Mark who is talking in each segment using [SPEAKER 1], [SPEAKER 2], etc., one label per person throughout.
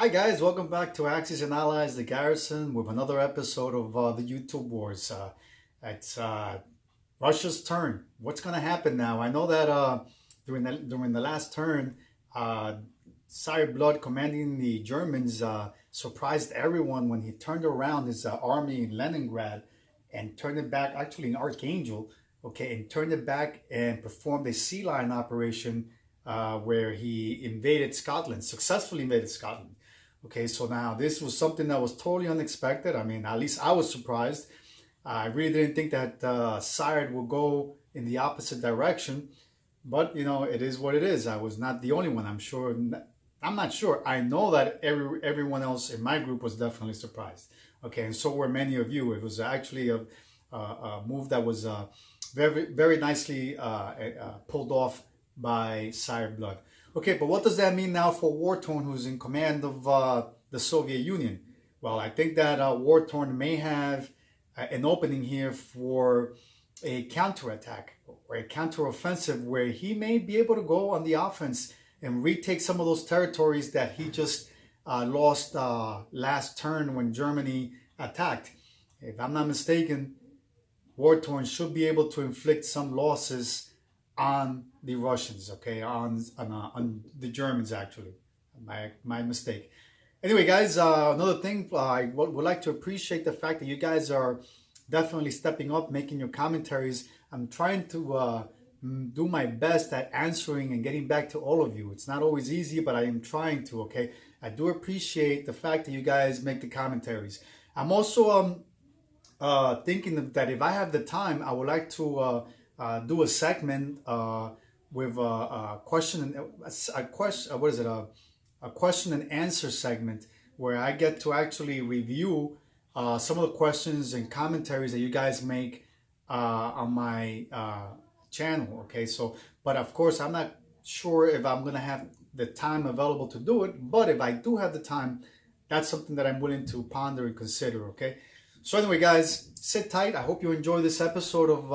[SPEAKER 1] Hi guys, welcome back to Axis and Allies, the Garrison, with another episode of the YouTube Wars. It's Russia's turn. What's going to happen now? I know that during the last turn, uh, Sire Blood, commanding the Germans, surprised everyone when he turned around his army in Leningrad and turned it back, actually in Archangel, okay, and turned it back and performed a sea lion operation where he invaded Scotland, successfully invaded Scotland. Okay, so now this was something that was totally unexpected. I mean, at least I was surprised. I really didn't think that Sire would go in the opposite direction, but you know, it is what it is. I was not the only one. I'm not sure. I know that everyone else in my group was definitely surprised. Okay, and so were many of you. It was actually a move that was very nicely pulled off by Sire Blood. Okay, but what does that mean now for War-Torn, who's in command of the Soviet Union? Well, I think that War-Torn may have an opening here for a counterattack or a counteroffensive where he may be able to go on the offense and retake some of those territories that he just lost last turn when Germany attacked. If I'm not mistaken, War-Torn should be able to inflict some losses on the Russians, okay, on the Germans actually. My mistake. Anyway, guys, another thing, I would like to appreciate the fact that you guys are definitely stepping up, making your commentaries. I'm trying to do my best at answering and getting back to all of you. It's not always easy, but I am trying to, okay? I do appreciate the fact that you guys make the commentaries. I'm also thinking that if I have the time, I would like to do a segment with a question and answer segment where I get to actually review some of the questions and commentaries that you guys make on my channel. Okay, so but of course I'm not sure if I'm gonna have the time available to do it, but if I do have the time, that's something that I'm willing to ponder and consider. Okay, so anyway, guys, sit tight. I hope you enjoy this episode of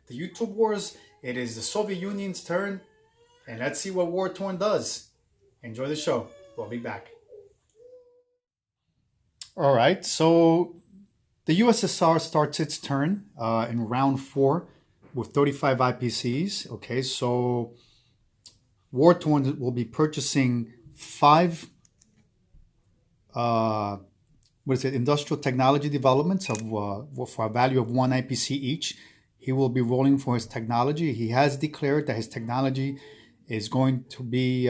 [SPEAKER 1] the YouTube Wars. It is the Soviet Union's turn, and let's see what War-Torn does. Enjoy the show. We'll be back. All right, so the USSR starts its turn in round 4 with 35 IPCs. Okay, so War-Torn will be purchasing 5 industrial technology developments for a value of 1 IPC each. He will be rolling for his technology. He has declared that his technology is going to be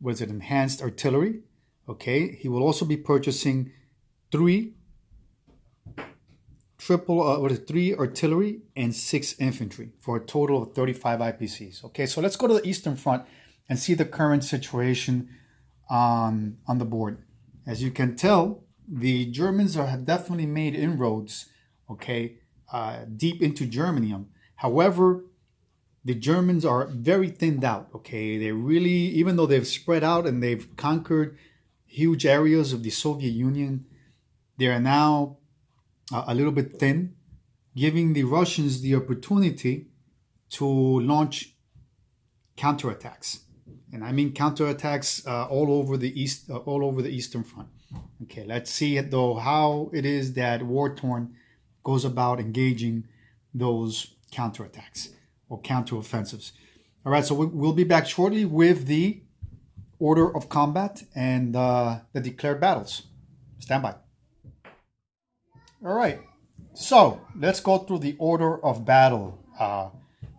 [SPEAKER 1] enhanced artillery. Okay, he will also be purchasing 3 artillery and 6 infantry for a total of 35 IPCs. Okay, so let's go to the Eastern Front and see the current situation on the board. As you can tell, the Germans have definitely made inroads, okay, deep into Germany. However, the Germans are very thinned out, okay? They really, even though they've spread out and they've conquered huge areas of the Soviet Union, they are now a little bit thin, giving the Russians the opportunity to launch counterattacks. And I mean counterattacks all over the Eastern Front. Okay, let's see though how it is that War-Torn goes about engaging those counterattacks or counteroffensives. All right, so we'll be back shortly with the order of combat and the declared battles. Stand by. All right, so let's go through the order of battle.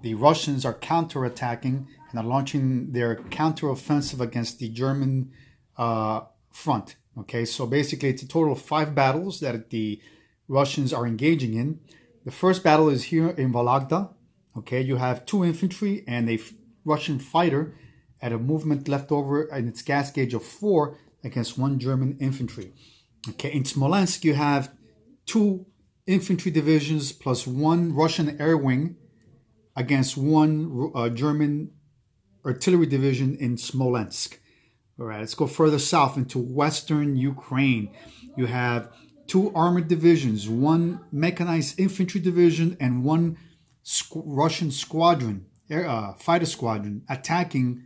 [SPEAKER 1] The Russians are counterattacking and are launching their counteroffensive against the German front. Okay, so basically it's a total of 5 battles that the Russians are engaging in. The first battle is here in Vologda. Okay, you have 2 infantry and a Russian fighter at a movement left over in its gas gauge of 4 against 1 German infantry. Okay, in Smolensk you have 2 infantry divisions plus 1 Russian air wing against 1 German artillery division in Smolensk. All right, let's go further south into western Ukraine. You have 2 armored divisions, 1 mechanized infantry division, and 1 Russian squadron, fighter squadron, attacking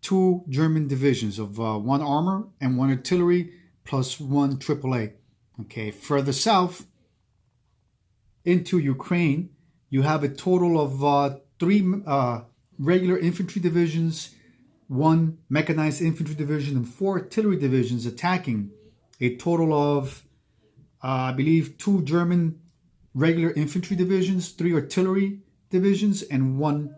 [SPEAKER 1] two German divisions of one armor and one artillery plus one AAA. Okay, further south into Ukraine, you have a total of three regular infantry divisions, one mechanized infantry division, and four artillery divisions attacking. A total of, I believe, two German regular infantry divisions, three artillery divisions, and one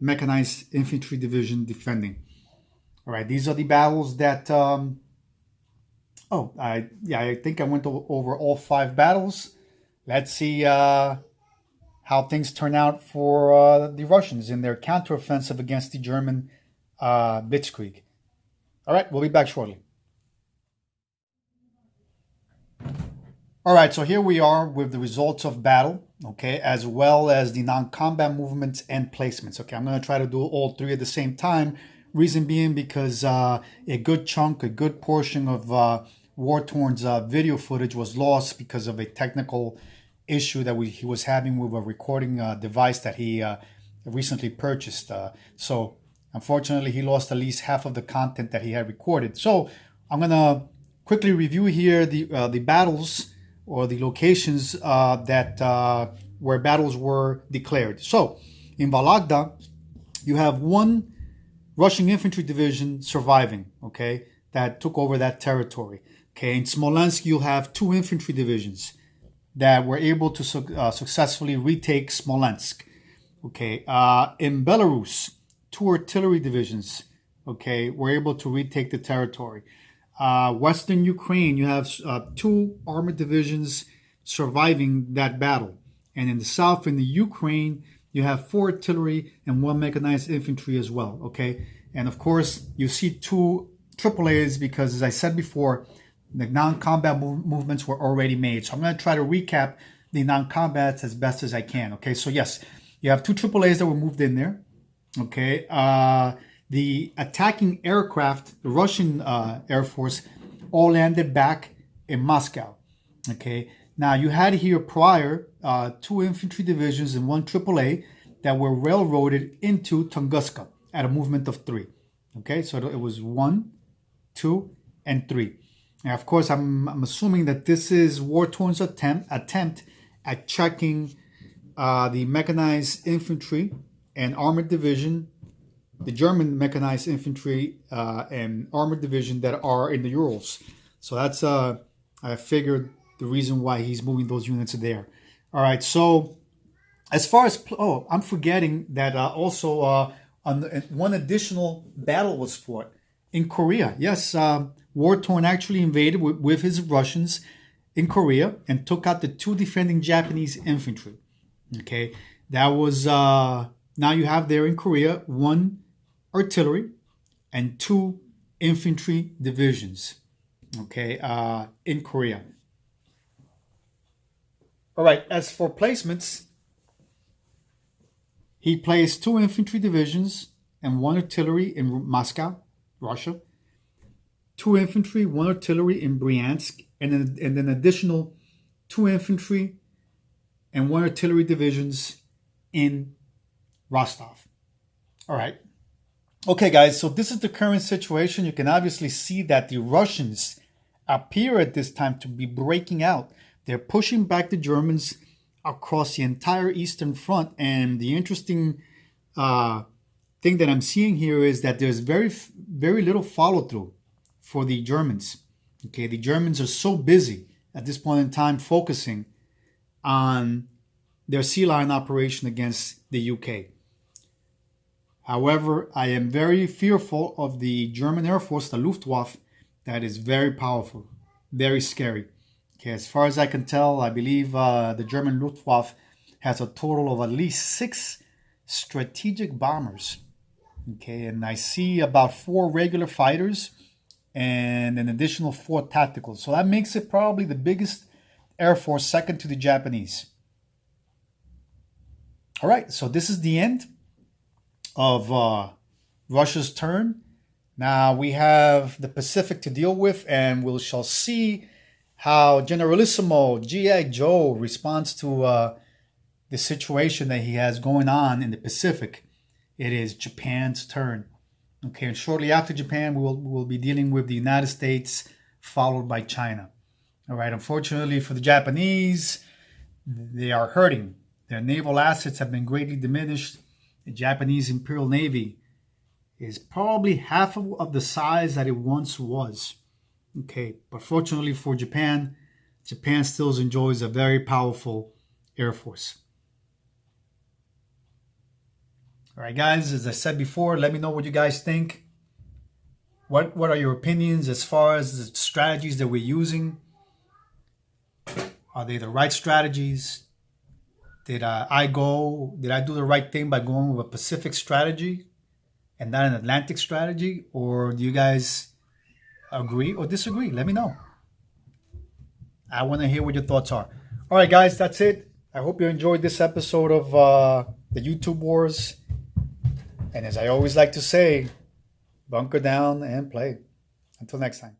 [SPEAKER 1] mechanized infantry division defending. All right, these are the battles that. I think I went over all 5 battles. Let's see how things turn out for the Russians in their counteroffensive against the German Blitzkrieg. All right, we'll be back shortly. All right, so here we are with the results of battle, okay, as well as the non-combat movements and placements. Okay, I'm going to try to do all 3 at the same time. Reason being because a good portion of War-Torn's video footage was lost because of a technical issue that he was having with a recording device that he recently purchased. So unfortunately, he lost at least half of the content that he had recorded. So I'm going to quickly review here the battles or the locations where battles were declared. So in Vologda, you have one Russian infantry division surviving, okay, that took over that territory. Okay, in Smolensk, you'll have 2 infantry divisions that were able to successfully retake Smolensk. Okay, in Belarus, 2 artillery divisions, okay, were able to retake the territory. Western Ukraine, you have 2 armored divisions surviving that battle. And in the south, in the Ukraine, you have 4 artillery and 1 mechanized infantry as well, okay? And of course, you see 2 AAAs because, as I said before, the non-combat movements were already made. So I'm going to try to recap the non-combats as best as I can, okay? So yes, you have 2 AAAs that were moved in there, okay? The attacking aircraft, the Russian Air Force, all landed back in Moscow. Okay. Now you had here prior 2 infantry divisions and 1 AAA that were railroaded into Tunguska at a movement of 3. Okay, so it was 1, 2, and 3. Now, of course, I'm assuming that this is War-Torn's attempt at checking the mechanized infantry and armored division, the German mechanized infantry and armored division that are in the Urals. So that's, I figured, the reason why he's moving those units there. All right, so as far as, I'm forgetting that also one additional battle was fought in Korea. Yes, War-Torn actually invaded with his Russians in Korea and took out the 2 defending Japanese infantry. Okay, that was, now you have there in Korea 1 artillery and 2 infantry divisions, okay, in Korea. All right, as for placements, he placed 2 infantry divisions and 1 artillery in Moscow, Russia, 2 infantry, 1 artillery in Bryansk, and an additional 2 infantry and 1 artillery divisions in Rostov. All right. Okay, guys, so this is the current situation. You can obviously see that the Russians appear at this time to be breaking out. They're pushing back the Germans across the entire Eastern Front. And the interesting thing that I'm seeing here is that there's very little follow-through for the Germans. Okay, the Germans are so busy at this point in time focusing on their sea lion operation against the UK. However, I am very fearful of the German Air Force, the Luftwaffe, that is very powerful, very scary. Okay, as far as I can tell, I believe the German Luftwaffe has a total of at least 6 strategic bombers. Okay, and I see about 4 regular fighters and an additional 4 tacticals. So that makes it probably the biggest Air Force, second to the Japanese. All right, so this is the end of Russia's turn. Now we have the Pacific to deal with, and we shall see how Generalissimo G.I. Joe responds to the situation that he has going on in the Pacific. It is Japan's turn. Okay, and shortly after Japan, we'll be dealing with the United States, followed by China. All right, unfortunately for the Japanese, they are hurting. Their naval assets have been greatly diminished. The Japanese Imperial Navy is probably half of the size that it once was. Okay, but fortunately for Japan, Japan still enjoys a very powerful Air Force. All right, guys, as I said before, let me know what you guys think. What are your opinions as far as the strategies that we're using? Are they the right strategies? Did I do the right thing by going with a Pacific strategy and not an Atlantic strategy? Or do you guys agree or disagree? Let me know. I want to hear what your thoughts are. All right, guys, that's it. I hope you enjoyed this episode of the YouTube Wars. And as I always like to say, bunker down and play. Until next time.